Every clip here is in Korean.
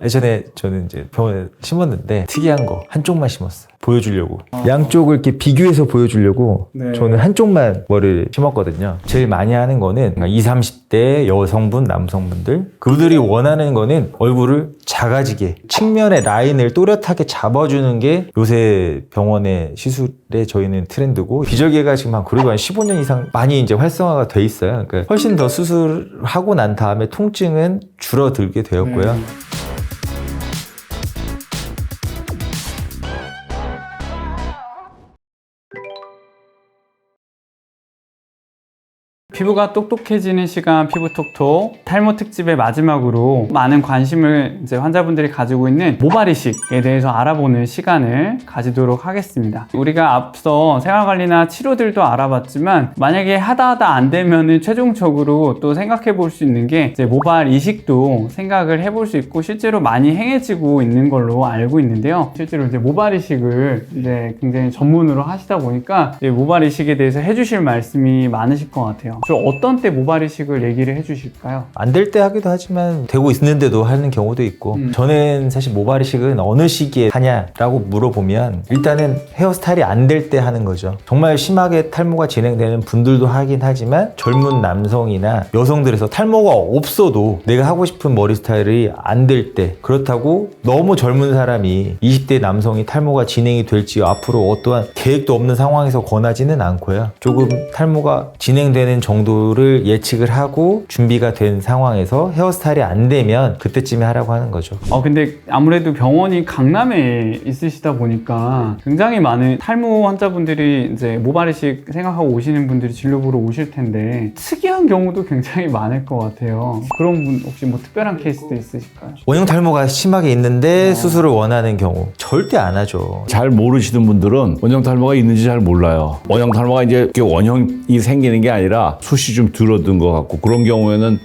예전에 저는 이제 병원에 심었는데 특이한 거 한쪽만 심었어요. 보여주려고. 양쪽을 이렇게 비교해서 보여주려고 저는 한쪽만 머리를 심었거든요. 제일 많이 하는 거는 20, 30대 여성분, 남성분들 그들이 원하는 거는 얼굴을 작아지게 측면의 라인을 또렷하게 잡아주는 게 요새 병원의 시술에 저희는 트렌드고 비절개가 지금 그래도 한 15년 이상 많이 이제 활성화가 돼 있어요. 그러니까 훨씬 더 수술하고 난 다음에 통증은 줄어들게 되었고요. 피부가 똑똑해지는 시간 피부톡톡 탈모 특집의 마지막으로 많은 관심을 이제 환자분들이 가지고 있는 모발 이식에 대해서 알아보는 시간을 가지도록 하겠습니다. 우리가 앞서 생활관리나 치료들도 알아봤지만 만약에 하다 안 되면은 최종적으로 또 생각해 볼 수 있는 게 이제 모발 이식도 생각을 해볼 수 있고 실제로 많이 행해지고 있는 걸로 알고 있는데요. 실제로 이제 모발 이식을 이제 굉장히 전문으로 하시다 보니까 이제 모발 이식에 대해서 해주실 말씀이 많으실 것 같아요. 주로 어떤 때 모발 이식을 얘기를 해주실까요? 안 될 때 하기도 하지만 되고 있는데도 하는 경우도 있고 저는 사실 모발 이식은 어느 시기에 하냐라고 물어보면 일단은 헤어스타일이 안 될 때 하는 거죠. 정말 심하게 탈모가 진행되는 분들도 하긴 하지만 젊은 남성이나 여성들에서 탈모가 없어도 내가 하고 싶은 머리 스타일이 안 될 때 그렇다고 너무 젊은 사람이 20대 남성이 탈모가 진행이 될지 앞으로 어떠한 계획도 없는 상황에서 권하지는 않고요. 조금 탈모가 진행되는 정도를 예측을 하고 준비가 된 상황에서 헤어스타일이 안 되면 그때쯤에 하라고 하는 거죠. 근데 아무래도 병원이 강남에 있으시다 보니까 굉장히 많은 탈모 환자분들이 이제 모발 이식 생각하고 오시는 분들이 진료 보러 오실 텐데 특이한 경우도 굉장히 많을 것 같아요. 그런 분 혹시 뭐 특별한 케이스도 있으실까요? 원형 탈모가 심하게 있는데 수술을 원하는 경우 절대 안 하죠. 잘 모르시는 분들은 원형 탈모가 있는지 잘 몰라요. 원형 탈모가 이제 이렇게 원형이 생기는 게 아니라 숱이 좀 줄어든 것 같고 그런 경우에는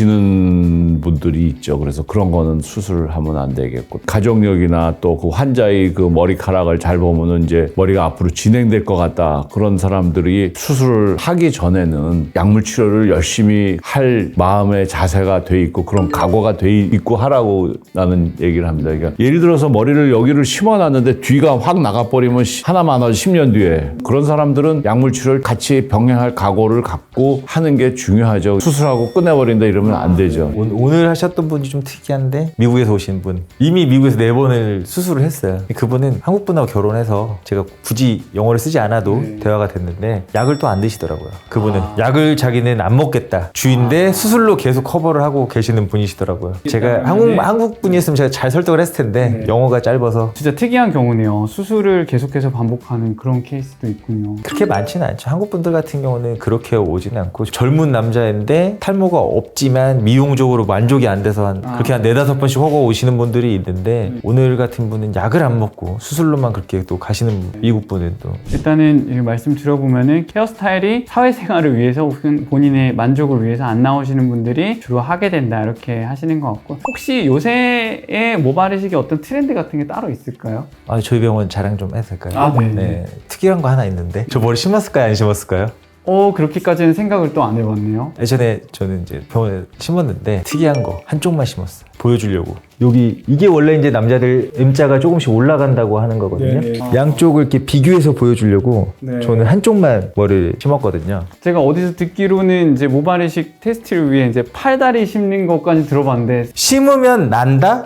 모르시는 분들이 있죠. 그래서 그런 거는 수술하면 안 되겠고 가족력이나 또 그 환자의 그 머리카락을 잘 보면은 이제 머리가 앞으로 진행될 것 같다. 그런 사람들이 수술을 하기 전에는 약물 치료를 열심히 할 마음의 자세가 돼 있고 그런 각오가 돼 있고 하라고 나는 얘기를 합니다. 그러니까 예를 들어서 머리를 여기를 심어놨는데 뒤가 확 나가버리면 하나만 하지 10년 뒤에 그런 사람들은 약물 치료를 같이 병행할 각오를 갖고 하는 게 중요하죠. 수술하고 끝내버린다 이러면 안 되죠. 오늘 하셨던 분이 좀 특이한데 미국에서 오신 분 이미 미국에서 4번을 수술을 했어요. 그분은 한국 분하고 결혼해서 제가 굳이 영어를 쓰지 않아도 대화가 됐는데 약을 또 안 드시더라고요. 그분은 약을 자기는 안 먹겠다 주인데 수술로 계속 커버를 하고 계시는 분이시더라고요. 제가 한국 분이었으면 제가 잘 설득을 했을 텐데 영어가 짧아서 진짜 특이한 경우네요. 수술을 계속해서 반복하는 그런 케이스도 있군요. 그렇게 많지는 않죠. 한국 분들 같은 경우는 그렇게 오지는 않고 젊은 남자인데 탈모가 없지만 미용적으로 만족이 안 돼서 그렇게 한 4-5번씩 허거 오시는 분들이 있는데 오늘 같은 분은 약을 안 먹고 수술로만 그렇게 또 가시는 미국 분은 또 일단은 말씀 들어보면은 헤어스타일이 사회생활을 위해서 혹은 본인의 만족을 위해서 안 나오시는 분들이 주로 하게 된다 이렇게 하시는 것 같고 혹시 요새의 모발 이식의 어떤 트렌드 같은 게 따로 있을까요? 저희 병원 자랑 좀 해도 될까요? 네. 특이한 거 하나 있는데 저 머리 심었을까요? 안 심었을까요? 그렇게까지는 생각을 또 안 해봤네요. 예전에 저는 이제 병원에 심었는데 특이한 거 한쪽만 심었어요. 보여주려고. 이게 원래 이제 남자들 M자가 조금씩 올라간다고 하는 거거든요. 양쪽을 이렇게 비교해서 보여주려고 저는 한쪽만 머리를 심었거든요. 제가 어디서 듣기로는 이제 모발 이식 테스트를 위해 이제 팔다리 심는 것까지 들어봤는데 심으면 난다?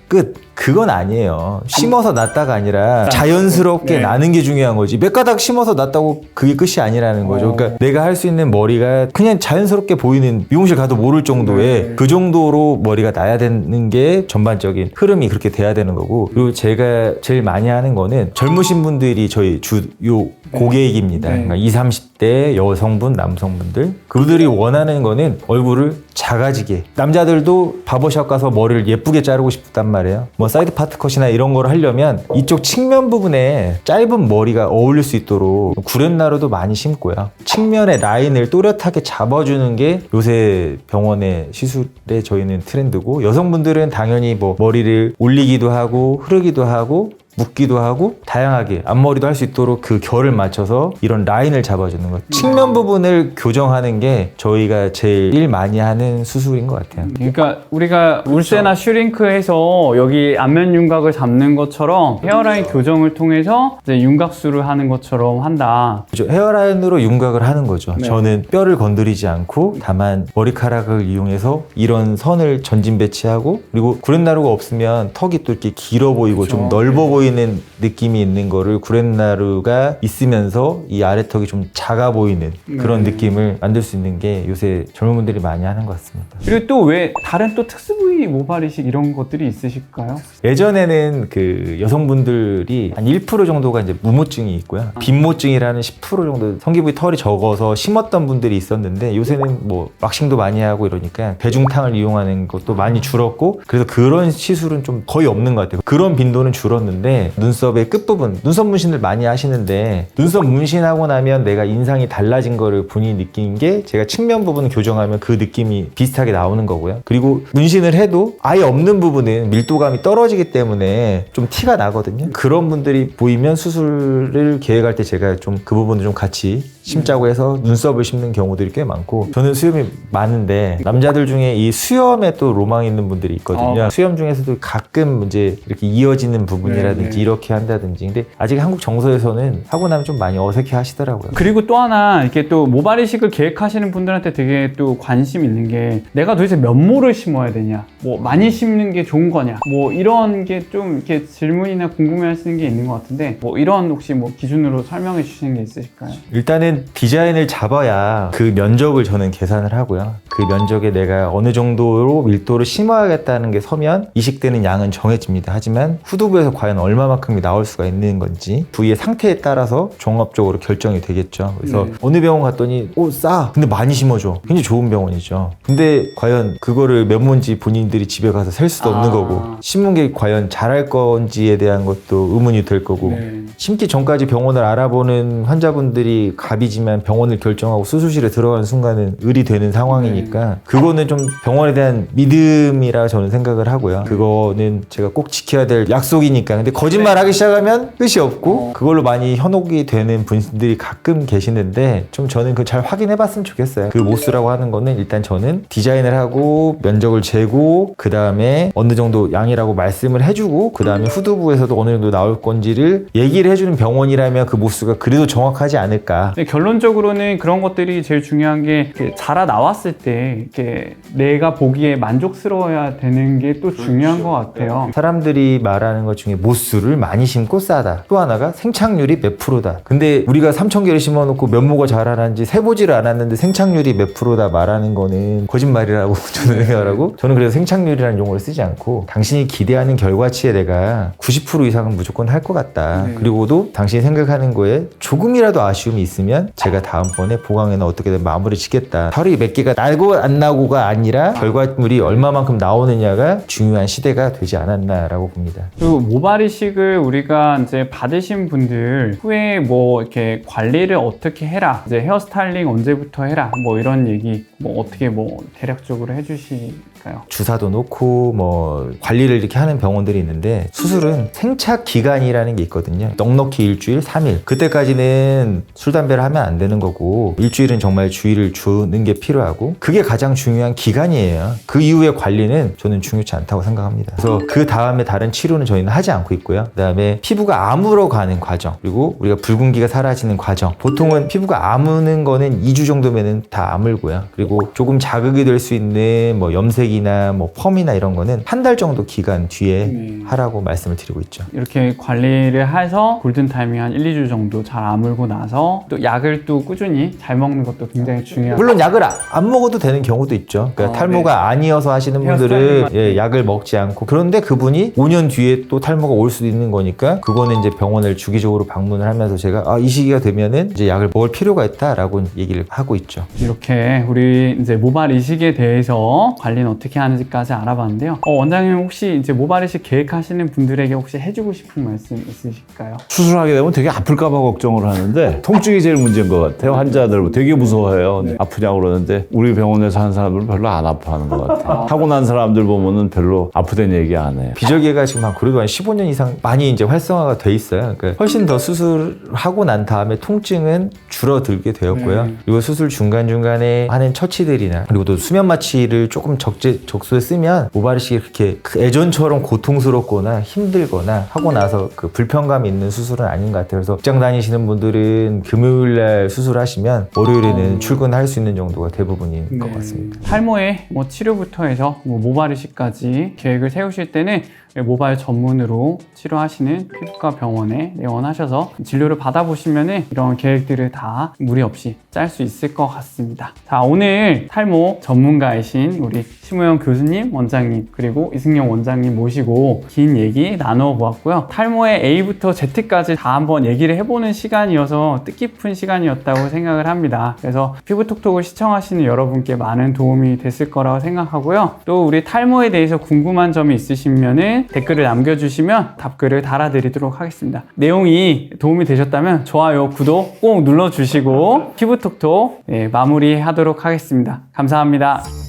끝. 그건 아니에요. 심어서 났다가 아니라 자연스럽게 나는 게 중요한 거지. 몇 가닥 심어서 났다고 그게 끝이 아니라는 거죠. 그러니까 내가 할 수 있는 머리가 그냥 자연스럽게 보이는 미용실 가도 모를 정도의 그 정도로 머리가 나야 되는 게 전반적인 흐름이 그렇게 돼야 되는 거고 그리고 제가 제일 많이 하는 거는 젊으신 분들이 저희 주요 고객입니다. 그러니까 20, 30대 여성분, 남성분들 그들이 원하는 거는 얼굴을 작아지게 남자들도 바버샵 가서 머리를 예쁘게 자르고 싶단 말이에요. 뭐 사이드 파트 컷이나 이런 걸 하려면 이쪽 측면 부분에 짧은 머리가 어울릴 수 있도록 구렛나루도 많이 심고요. 측면의 라인을 또렷하게 잡아주는 게 요새 병원의 시술에 저희는 트렌드고 여성분들은 당연히 뭐 머리를 올리기도 하고 흐르기도 하고 묶기도 하고 다양하게 앞머리도 할 수 있도록 그 결을 맞춰서 이런 라인을 잡아주는 것. 측면 부분을 교정하는 게 저희가 제일 많이 하는 수술인 것 같아요. 그러니까 우리가 울세나 슈링크해서 여기 안면 윤곽을 잡는 것처럼 헤어라인 교정을 통해서 이제 윤곽수를 하는 것처럼 한다. 그죠. 헤어라인으로 윤곽을 하는 거죠. 네. 저는 뼈를 건드리지 않고 다만 머리카락을 이용해서 이런 선을 전진 배치하고 그리고 구렛나루가 없으면 턱이 또 이렇게 길어 보이고 그쵸. 좀 넓어 보이는 느낌이 있는 거를 구렛나루가 있으면서 이 아래턱이 좀 작아 보이는 그런 네. 느낌을 만들 수 있는 게 요새 젊은 분들이 많이 하는 것 같습니다. 그리고 또 왜 다른 또 특수 부위 모발 이식 이런 것들이 있으실까요? 예전에는 그 여성분들이 한 1% 정도가 이제 무모증이 있고요. 빈모증이라는 10% 정도 성기부위 털이 적어서 심었던 분들이 있었는데 요새는 뭐 왁싱도 많이 하고 이러니까 대중탕을 이용하는 것도 많이 줄었고 그래서 그런 시술은 좀 거의 없는 것 같아요. 그런 빈도는 줄었는데 눈썹의 끝부분, 눈썹 문신을 많이 하시는데 눈썹 문신하고 나면 내가 인상이 달라진 거를 본인이 느낀 게 제가 측면 부분 교정하면 그 느낌이 비슷하게 나오는 거고요. 그리고 문신을 해도 아예 없는 부분은 밀도감이 떨어지기 때문에 좀 티가 나거든요. 그런 분들이 보이면 수술을 계획할 때 제가 좀 그 부분을 좀 같이 심자고 해서 눈썹을 심는 경우들이 꽤 많고 저는 수염이 많은데 남자들 중에 이 수염에 또 로망 있는 분들이 있거든요. 수염 중에서도 가끔 이제 이렇게 이어지는 부분이라든지 네. 이렇게 한다든지 근데 아직 한국 정서에서는 하고 나면 좀 많이 어색해 하시더라고요. 그리고 또 하나 이렇게 또 모발 이식을 계획하시는 분들한테 되게 또 관심 있는 게 내가 도대체 몇 모를 심어야 되냐, 뭐 많이 심는 게 좋은 거냐, 뭐 이런 게 좀 이렇게 질문이나 궁금해하시는 게 있는 것 같은데 뭐 이런 혹시 뭐 기준으로 설명해 주시는 게 있으실까요? 일단은 디자인을 잡아야 그 면적을 저는 계산을 하고요. 그 면적에 내가 어느 정도로 밀도를 심어야겠다는 게 서면 이식되는 양은 정해집니다. 하지만 후두부에서 과연 얼마만큼이 나올 수가 있는 건지 부위의 상태에 따라서 종합적으로 결정이 되겠죠. 그래서 어느 병원 갔더니 싸! 근데 많이 심어줘. 굉장히 좋은 병원이죠. 근데 과연 그거를 몇 모인지 본인들이 집에 가서 셀 수도 없는 거고 심은 게 과연 잘할 건지에 대한 것도 의문이 될 거고 심기 전까지 병원을 알아보는 환자분들이 갑이지만 병원을 결정하고 수술실에 들어가는 순간은 을이 되는 상황이니까 그거는 좀 병원에 대한 믿음이라 저는 생각을 하고요. 그거는 제가 꼭 지켜야 될 약속이니까. 근데 거짓말 하기 시작하면 끝이 없고 그걸로 많이 현혹이 되는 분들이 가끔 계시는데 좀 저는 그걸 잘 확인해 봤으면 좋겠어요. 그 모스라고 하는 거는 일단 저는 디자인을 하고 면적을 재고 그 다음에 어느 정도 양이라고 말씀을 해주고 그 다음에 후두부에서도 어느 정도 나올 건지를 얘기를 해주는 병원이라면 그 모스가 그래도 정확하지 않을까. 근데 결론적으로는 그런 것들이 제일 중요한 게 이렇게 자라 나왔을 때 이렇게 내가 보기에 만족스러워야 되는 게 또 중요한 것 같아요. 사람들이 말하는 것 중에 모수를 많이 심고 싸다. 또 하나가 생착률이 몇 프로다. 근데 우리가 3,000개를 심어놓고 면모가 자라는지 세보지를 않았는데 생착률이 몇 프로다 말하는 거는 거짓말이라고 저는 생각을 하고 저는 그래서 생착률이라는 용어를 쓰지 않고 당신이 기대하는 결과치에 내가 90% 이상은 무조건 할 것 같다. 그리고도 당신이 생각하는 거에 조금이라도 아쉬움이 있으면 제가 다음번에 보강에는 어떻게든 마무리 짓겠다. 털이 몇 개가 나고 안 나고가 아니라 결과물이 얼마만큼 나오느냐가 중요한 시대가 되지 않았나라고 봅니다. 그리고 모발 이식을 우리가 이제 받으신 분들 후에 뭐 이렇게 관리를 어떻게 해라, 이제 헤어스타일링 언제부터 해라, 뭐 이런 얘기 뭐 어떻게 뭐 대략적으로 해주실까요? 주사도 놓고 뭐 관리를 이렇게 하는 병원들이 있는데 수술은 생착 기간이라는 게 있거든요. 넉넉히 일주일, 3일. 그때까지는 술, 담배를 하면 안 되는 거고 일주일은 정말 주의를 주는 게 필요하고 그게 가장 중요한 기간이에요. 그 이후의 관리는 저는 중요치 않다고 생각합니다. 그래서 그 다음에 다른 치료는 저희는 하지 않고 있고요. 그 다음에 피부가 아물어 가는 과정 그리고 우리가 붉은기가 사라지는 과정 보통은 피부가 아무는 거는 2주 정도면은 다 아물고요. 그리고 조금 자극이 될 수 있는 뭐 염색이나 뭐 펌이나 이런 거는 한 달 정도 기간 뒤에 하라고 말씀을 드리고 있죠. 이렇게 관리를 해서 골든타임이 한 1, 2주 정도 잘 아물고 나서 또 약을 또 꾸준히 잘 먹는 것도 굉장히 중요하고 물론 약을 안 먹어도 되는 경우도 있죠. 그러니까 탈모가 아니어서 하시는 분들은 약을 먹지 않고 그런데 그분이 5년 뒤에 또 탈모가 올 수도 있는 거니까 그거는 이제 병원을 주기적으로 방문을 하면서 제가 이 시기가 되면은 이제 약을 먹을 필요가 있다라고 얘기를 하고 있죠. 이렇게 우리 이제 모발 이식에 대해서 관리는 어떻게 어떻게 하는지까지 알아봤는데요. 원장님 혹시 이제 모발이식 계획하시는 분들에게 혹시 해주고 싶은 말씀 있으실까요? 수술하게 되면 되게 아플까봐 걱정을 하는데 통증이 제일 문제인 것 같아요. 환자들 되게 무서워해요. 아프냐고 그러는데 우리 병원에서 하는 사람들은 별로 안 아파하는 것 같아요. 하고 난 사람들 보면은 별로 아프다는 얘기 안 해요. 비절개가 지금 그래도 한 15년 이상 많이 이제 활성화가 돼 있어요. 그러니까 훨씬 더 수술하고 난 다음에 통증은 줄어들게 되었고요. 그리고 수술 중간중간에 하는 처치들이나 그리고 또 수면 마취를 조금 적소에 쓰면 모발이식이 그렇게 예전처럼 고통스럽거나 힘들거나 하고 나서 그 불편감 있는 수술은 아닌 것 같아요. 그래서 직장 다니시는 분들은 금요일날 수술하시면 월요일에는 출근할 수 있는 정도가 대부분인 것 같습니다. 탈모의 치료부터 해서 모발이식까지 계획을 세우실 때는 모발 전문으로 치료하시는 피부과 병원에 내원하셔서 진료를 받아보시면 이런 계획들을 다 무리 없이 짤 수 있을 것 같습니다. 자, 오늘 탈모 전문가이신 우리 심우영 교수님, 원장님, 그리고 이승용 원장님 모시고 긴 얘기 나누어 보았고요. 탈모의 A부터 Z까지 다 한번 얘기를 해보는 시간이어서 뜻깊은 시간이었다고 생각을 합니다. 그래서 피부톡톡을 시청하시는 여러분께 많은 도움이 됐을 거라고 생각하고요. 또 우리 탈모에 대해서 궁금한 점이 있으시면은 댓글을 남겨주시면 답글을 달아드리도록 하겠습니다. 내용이 도움이 되셨다면 좋아요, 구독 꼭 눌러주시고 피부톡톡 마무리하도록 하겠습니다. 감사합니다.